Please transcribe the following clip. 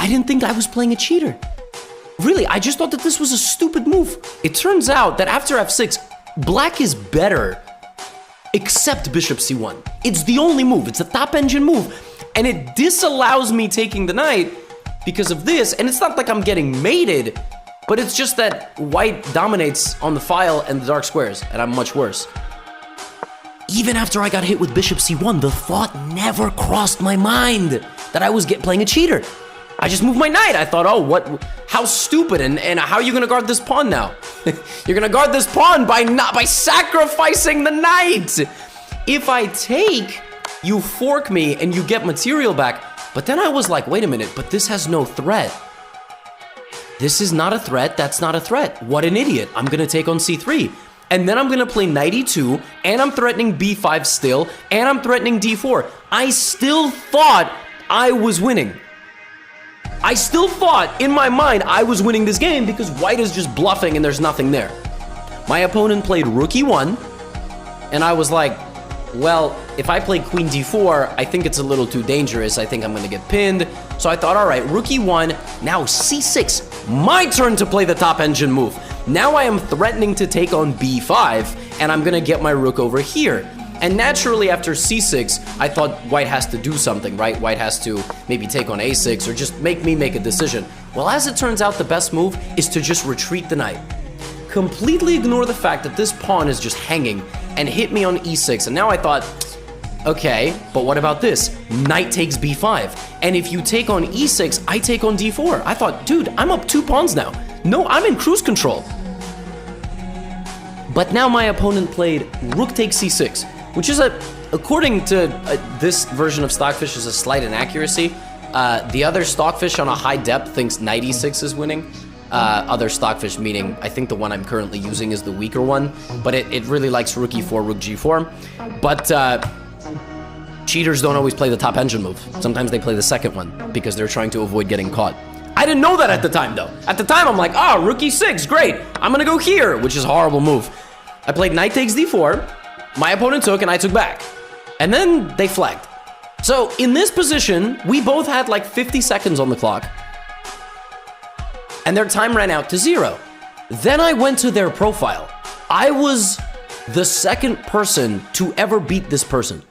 I didn't think I was playing a cheater. Really, I just thought that this was a stupid move. It turns out that after f6, black is better, except bishop c1. It's the only move. It's a top engine move. And it disallows me taking the knight because of this. And it's not like I'm getting mated, but it's just that white dominates on the file and the dark squares, and I'm much worse. Even after I got hit with bishop c1, the thought never crossed my mind that I was playing a cheater. I just moved my knight. I thought, oh, how stupid, and how are you gonna guard this pawn now? You're gonna guard this pawn by sacrificing the knight. If I take, you fork me and you get material back. But then I was like, wait a minute, but this has no threat. This is not a threat, that's not a threat. What an idiot. I'm gonna take on c3. And then I'm gonna play knight e2, and I'm threatening b5 still, and I'm threatening d4. I still thought I was winning. I still thought, in my mind, I was winning this game because white is just bluffing and there's nothing there. My opponent played rook e1, and I was like, well, if I play queen d4, I think it's a little too dangerous. I think I'm gonna get pinned. So I thought, all right, rook e1, now c6. My turn to play the top engine move. Now I am threatening to take on b5, and I'm gonna get my rook over here. And naturally, after c6, I thought white has to do something, right? White has to maybe take on a6 or just make me make a decision. Well, as it turns out, the best move is to just retreat the knight. Completely ignore the fact that this pawn is just hanging and hit me on e6. And now I thought, okay, but what about this? Knight takes b5. And if you take on e6, I take on d4. I thought, dude, I'm up 2 pawns now. No, I'm in cruise control. But now my opponent played rook takes c6, which is according to this version of Stockfish, is a slight inaccuracy. The other Stockfish on a high depth thinks knight e6 is winning. Other Stockfish, meaning I think the one I'm currently using is the weaker one, but it really likes rook e4, rook g4. But cheaters don't always play the top engine move. Sometimes they play the second one because they're trying to avoid getting caught. I didn't know that at the time, though. At the time, I'm like, rook e6, great. I'm gonna go here, which is a horrible move. I played knight takes d4. My opponent took, and I took back. And then they flagged. So in this position, we both had like 50 seconds on the clock. And their time ran out to 0. Then I went to their profile. I was the second person to ever beat this person.